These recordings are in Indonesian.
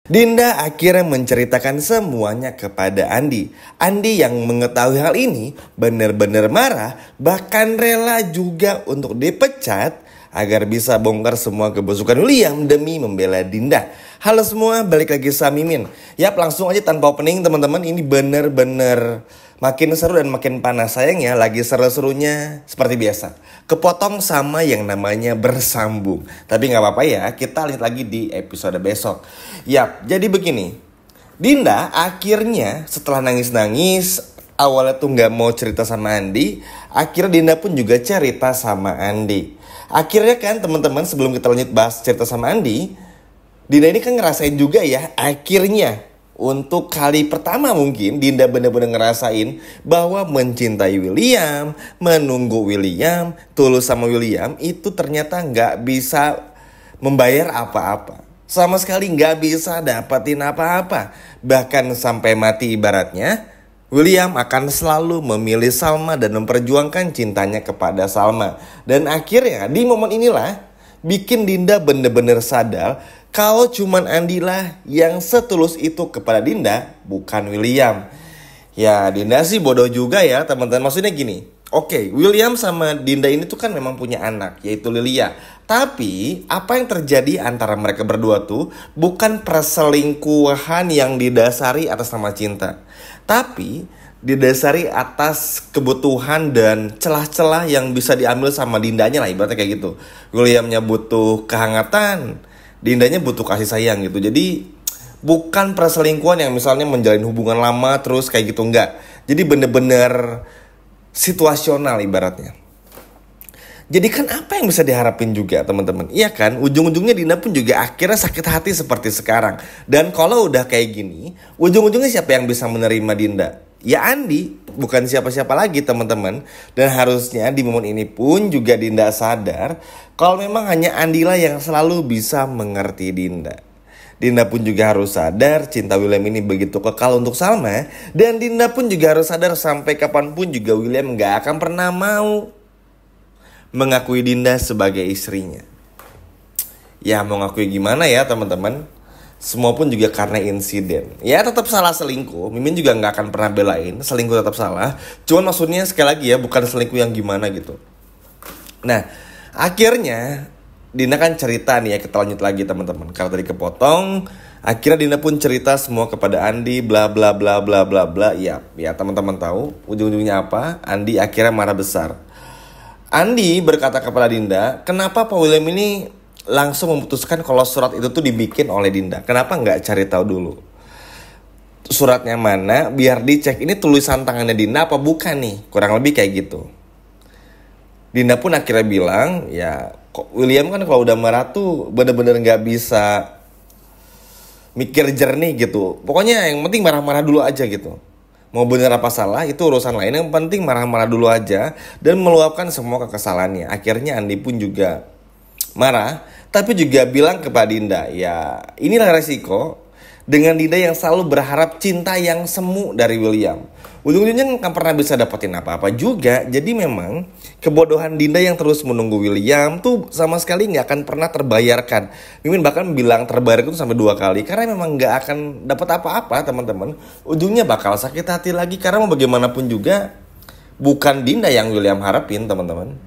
Dinda akhirnya menceritakan semuanya kepada Andi. Andi yang mengetahui hal ini benar-benar marah, bahkan rela juga untuk dipecat agar bisa bongkar semua kebusukan William demi membela Dinda. Halo semua, balik lagi sama Mimin. Yap, langsung aja tanpa opening teman-teman. Ini benar-benar makin seru dan makin panas. Sayangnya lagi seru-serunya seperti biasa, kepotong sama yang namanya bersambung. Tapi gak apa-apa ya, kita lihat lagi di episode besok. Yap, jadi begini. Dinda akhirnya setelah nangis-nangis, awalnya tuh gak mau cerita sama Andi. Akhirnya Dinda pun juga cerita sama Andi. Akhirnya kan teman-teman, sebelum kita lanjut bahas cerita sama Andi, Dinda ini kan ngerasain juga ya, akhirnya untuk kali pertama mungkin Dinda benar-benar ngerasain bahwa mencintai William, menunggu William, tulus sama William itu ternyata gak bisa membayar apa-apa. Sama sekali gak bisa dapetin apa-apa. Bahkan sampai mati ibaratnya, William akan selalu memilih Salma dan memperjuangkan cintanya kepada Salma. Dan akhirnya di momen inilah bikin Dinda bener-bener sadar kalau cuman Andi lah yang setulus itu kepada Dinda, bukan William. Ya Dinda sih bodoh juga ya teman-teman. Maksudnya gini, oke, William sama Dinda ini tuh kan memang punya anak, yaitu Lilia. Tapi apa yang terjadi antara mereka berdua tuh bukan perselingkuhan yang didasari atas nama cinta, tapi didasari atas kebutuhan dan celah-celah yang bisa diambil sama Dindanya lah, ibaratnya kayak gitu. Williamnya butuh kehangatan, Dindanya butuh kasih sayang gitu. Jadi bukan perselingkuhan yang misalnya menjalin hubungan lama terus kayak gitu, enggak. Jadi bener-bener situasional ibaratnya. Jadi kan apa yang bisa diharapin juga teman-teman? Iya kan, ujung-ujungnya Dinda pun juga akhirnya sakit hati seperti sekarang. Dan kalau udah kayak gini, ujung-ujungnya siapa yang bisa menerima Dinda? Ya Andi, bukan siapa-siapa lagi teman-teman. Dan harusnya di momen ini pun juga Dinda sadar kalau memang hanya Andi lah yang selalu bisa mengerti Dinda. Dinda pun juga harus sadar cinta William ini begitu kekal untuk Salma. Dan Dinda pun juga harus sadar sampai kapanpun juga William gak akan pernah mau mengakui Dinda sebagai istrinya. Ya mau ngakui gimana ya teman-teman? Semua pun juga karena insiden. Ya tetap salah selingkuh. Mimin juga gak akan pernah belain selingkuh tetap salah. Cuman maksudnya sekali lagi ya, bukan selingkuh yang gimana gitu. Nah akhirnya Dinda kan cerita nih ya, kita lanjut lagi teman-teman. Kalau tadi kepotong, akhirnya Dinda pun cerita semua kepada Andi, bla bla bla bla bla bla. Ya teman-teman tahu ujung-ujungnya apa? Andi akhirnya marah besar. Andi berkata kepada Dinda, kenapa Pak William ini langsung memutuskan kalau surat itu tuh dibikin oleh Dinda? Kenapa nggak cari tahu dulu suratnya mana, biar dicek ini tulisan tangannya Dinda apa bukan nih? Kurang lebih kayak gitu. Dinda pun akhirnya bilang, ya William kan kalau udah marah tuh bener-bener nggak bisa mikir jernih gitu. Pokoknya yang penting marah-marah dulu aja gitu. Mau bener apa salah itu urusan lain, yang penting marah-marah dulu aja dan meluapkan semua kekesalannya. Akhirnya Andi pun juga marah, tapi juga bilang kepada Dinda, ya inilah resiko dengan Dinda yang selalu berharap cinta yang semu dari William. Ujung-ujungnya gak pernah bisa dapetin apa-apa juga. Jadi memang kebodohan Dinda yang terus menunggu William tuh sama sekali gak akan pernah terbayarkan. Mimin bahkan bilang terbayar itu sampai 2 kali. Karena memang gak akan dapat apa-apa teman-teman. Ujungnya bakal sakit hati lagi. Karena mau bagaimanapun juga bukan Dinda yang William harapin teman-teman.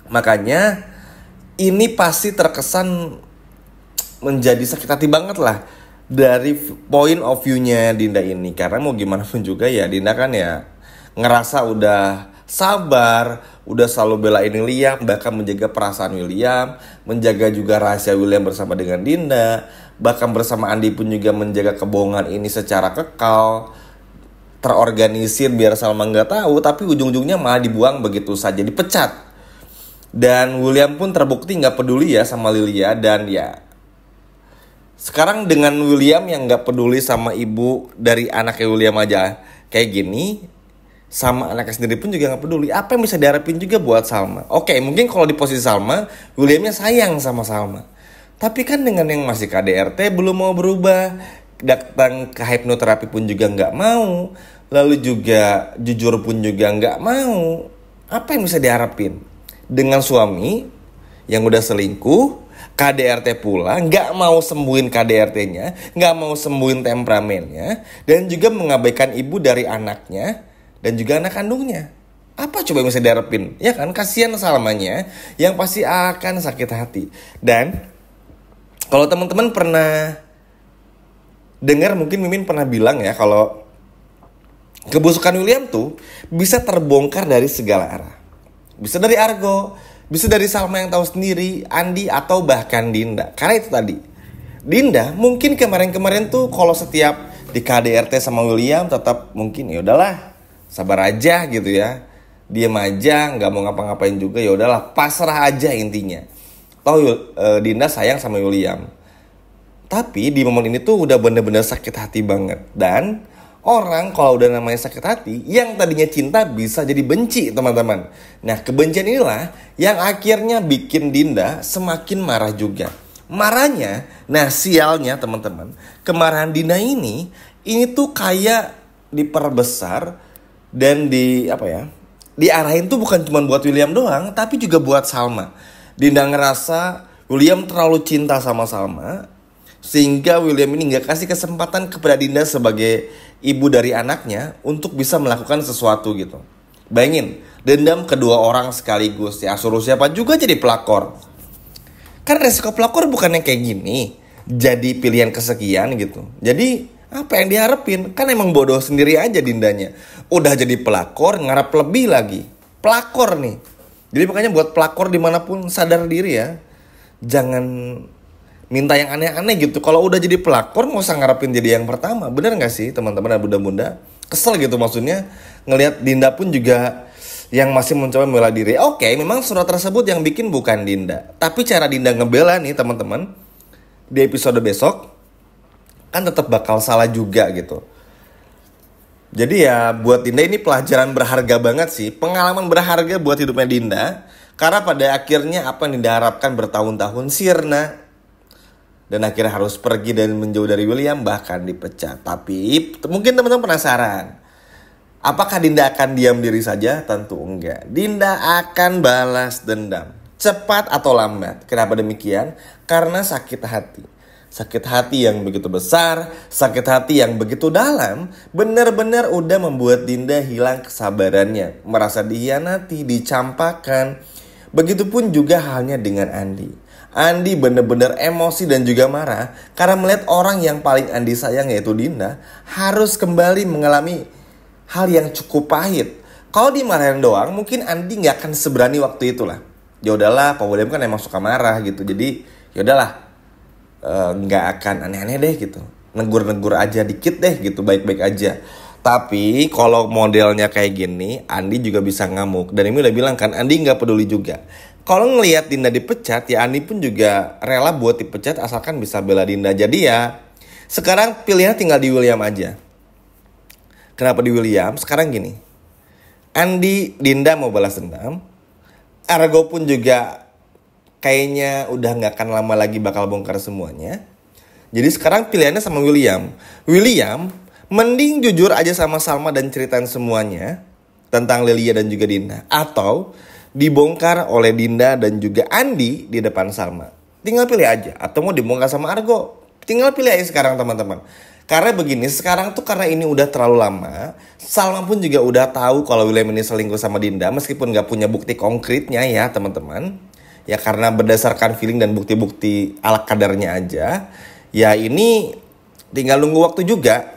Makanya ini pasti terkesan menjadi sakit hati banget lah dari point of view-nya Dinda ini. Karena mau gimana pun juga ya Dinda kan ya ngerasa udah sabar, udah selalu belain William, bahkan menjaga perasaan William, menjaga juga rahasia William bersama dengan Dinda, bahkan bersama Andi pun juga menjaga kebohongan ini secara kekal, terorganisir biar Salma nggak tahu, tapi ujung-ujungnya malah dibuang begitu saja, dipecat. Dan William pun terbukti nggak peduli ya sama Lilia. Dan ya sekarang dengan William yang gak peduli sama ibu dari anaknya William aja kayak gini, sama anaknya sendiri pun juga gak peduli, apa yang bisa diharapin juga buat Salma? Oke, mungkin kalau di posisi Salma, Williamnya sayang sama Salma. Tapi kan dengan yang masih KDRT belum mau berubah, datang ke hipnoterapi pun juga gak mau, lalu juga jujur pun juga gak mau. Apa yang bisa diharapin dengan suami yang udah selingkuh, KDRT pula, nggak mau sembuhin KDRT-nya, nggak mau sembuhin temperamennya, dan juga mengabaikan ibu dari anaknya dan juga anak kandungnya. Apa coba yang bisa diharapin? Ya kan, kasihan Salmanya yang pasti akan sakit hati. Dan kalau teman-teman pernah dengar, mungkin Mimin pernah bilang ya, kalau kebusukan William tuh bisa terbongkar dari segala arah. Bisa dari Argo, bisa dari Salma yang tahu sendiri, Andi, atau bahkan Dinda. Karena itu tadi, Dinda mungkin kemarin-kemarin tuh kalau setiap di KDRT sama William tetap mungkin ya udahlah, sabar aja gitu ya, diem aja, nggak mau ngapa-ngapain juga, ya udahlah, pasrah aja intinya. Tahu Dinda sayang sama William. Tapi di momen ini tuh udah bener-bener sakit hati banget. Dan orang kalau udah namanya sakit hati, yang tadinya cinta bisa jadi benci, teman-teman. Nah, kebencian inilah yang akhirnya bikin Dinda semakin marah juga. Marahnya, nah sialnya teman-teman, kemarahan Dinda ini tuh kayak diperbesar dan diarahin tuh bukan cuma buat William doang, tapi juga buat Salma. Dinda ngerasa William terlalu cinta sama Salma, sehingga William ini gak kasih kesempatan kepada Dinda sebagai ibu dari anaknya untuk bisa melakukan sesuatu gitu. Bayangin, dendam kedua orang sekaligus, ya suruh siapa juga jadi pelakor. Kan resiko pelakor bukannya kayak gini, jadi pilihan kesekian gitu. Jadi apa yang diharapin? Kan emang bodoh sendiri aja Dindanya. Udah jadi pelakor, ngarap lebih lagi. Pelakor nih. Jadi makanya buat pelakor dimanapun sadar diri ya. Jangan minta yang aneh-aneh gitu. Kalau udah jadi pelakor nggak usah ngarepin jadi yang pertama. Bener nggak sih teman-teman dan bunda-bunda? Kesel gitu maksudnya ngelihat Dinda pun juga yang masih mencoba membela diri. Oke, memang surat tersebut yang bikin bukan Dinda, tapi cara Dinda ngebela nih teman-teman di episode besok kan tetap bakal salah juga gitu. Jadi ya buat Dinda ini pelajaran berharga banget sih, pengalaman berharga buat hidupnya Dinda. Karena pada akhirnya apa yang Dinda harapkan bertahun-tahun sirna, dan akhirnya harus pergi dan menjauh dari William, bahkan dipecat. Tapi mungkin teman-teman penasaran, apakah Dinda akan diam diri saja? Tentu enggak. Dinda akan balas dendam, cepat atau lambat. Kenapa demikian? Karena sakit hati. Sakit hati yang begitu besar, sakit hati yang begitu dalam, benar-benar udah membuat Dinda hilang kesabarannya, merasa dihianati, dicampakkan. Begitupun juga halnya dengan Andi. Andi benar-benar emosi dan juga marah karena melihat orang yang paling Andi sayang yaitu Dinda harus kembali mengalami hal yang cukup pahit. Kalau dimarahin doang mungkin Andi nggak akan seberani waktu itu lah. Ya udahlah, Pak William kan emang suka marah gitu. Jadi ya udahlah, nggak akan aneh-aneh deh gitu. Negur-negur aja dikit deh gitu, baik-baik aja. Tapi kalau modelnya kayak gini, Andi juga bisa ngamuk. Dan ini udah bilang kan, Andi nggak peduli juga. Kalau ngelihat Dinda dipecat, ya Andi pun juga rela buat dipecat asalkan bisa bela Dinda. Jadi ya, sekarang pilihannya tinggal di William aja. Kenapa di William? Sekarang gini, Andi, Dinda mau balas dendam. Argo pun juga kayaknya udah nggak akan lama lagi bakal bongkar semuanya. Jadi sekarang pilihannya sama William. William mending jujur aja sama Salma dan ceritain semuanya tentang Lilia dan juga Dinda. Atau dibongkar oleh Dinda dan juga Andi di depan Salma. Tinggal pilih aja. Atau mau dibongkar sama Argo. Tinggal pilih aja sekarang teman-teman. Karena begini, sekarang tuh karena ini udah terlalu lama, Salma pun juga udah tahu kalau William ini selingkuh sama Dinda. Meskipun gak punya bukti konkretnya ya teman-teman. Ya karena berdasarkan feeling dan bukti-bukti ala kadarnya aja. Ya ini tinggal nunggu waktu juga.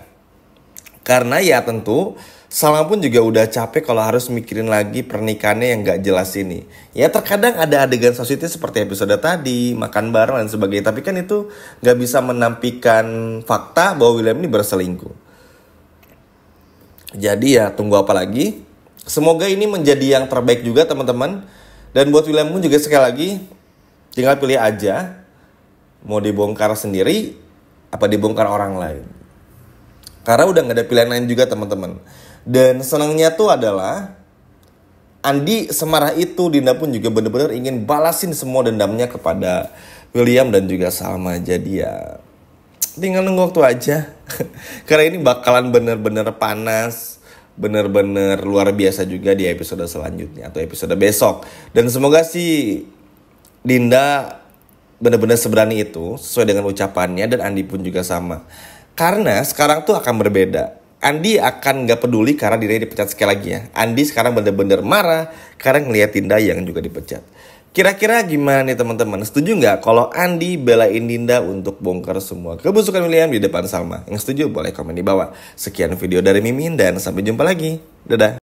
Karena ya tentu Salma pun juga udah capek kalau harus mikirin lagi pernikahannya yang gak jelas ini. Ya terkadang ada adegan sosisnya seperti episode tadi, makan bareng dan sebagainya. Tapi kan itu gak bisa menampilkan fakta bahwa William ini berselingkuh. Jadi ya tunggu apa lagi. Semoga ini menjadi yang terbaik juga teman-teman. Dan buat William pun juga sekali lagi, tinggal pilih aja. Mau dibongkar sendiri, apa dibongkar orang lain. Karena udah gak ada pilihan lain juga teman-teman. Dan senangnya tuh adalah Andi semarah itu, Dinda pun juga benar-benar ingin balasin semua dendamnya kepada William dan juga Salma. Jadi ya tinggal nunggu waktu aja. Karena ini bakalan benar-benar panas, benar-benar luar biasa juga di episode selanjutnya atau episode besok. Dan semoga sih Dinda benar-benar seberani itu sesuai dengan ucapannya, dan Andi pun juga sama. Karena sekarang tuh akan berbeda. Andi akan gak peduli karena dirinya dipecat sekali lagi ya. Andi sekarang bener-bener marah karena ngeliat Dinda yang juga dipecat. Kira-kira gimana nih teman-teman? Setuju nggak kalau Andi belain Dinda untuk bongkar semua kebusukan William di depan Salma? Yang setuju boleh komen di bawah. Sekian video dari Mimin dan sampai jumpa lagi. Dadah.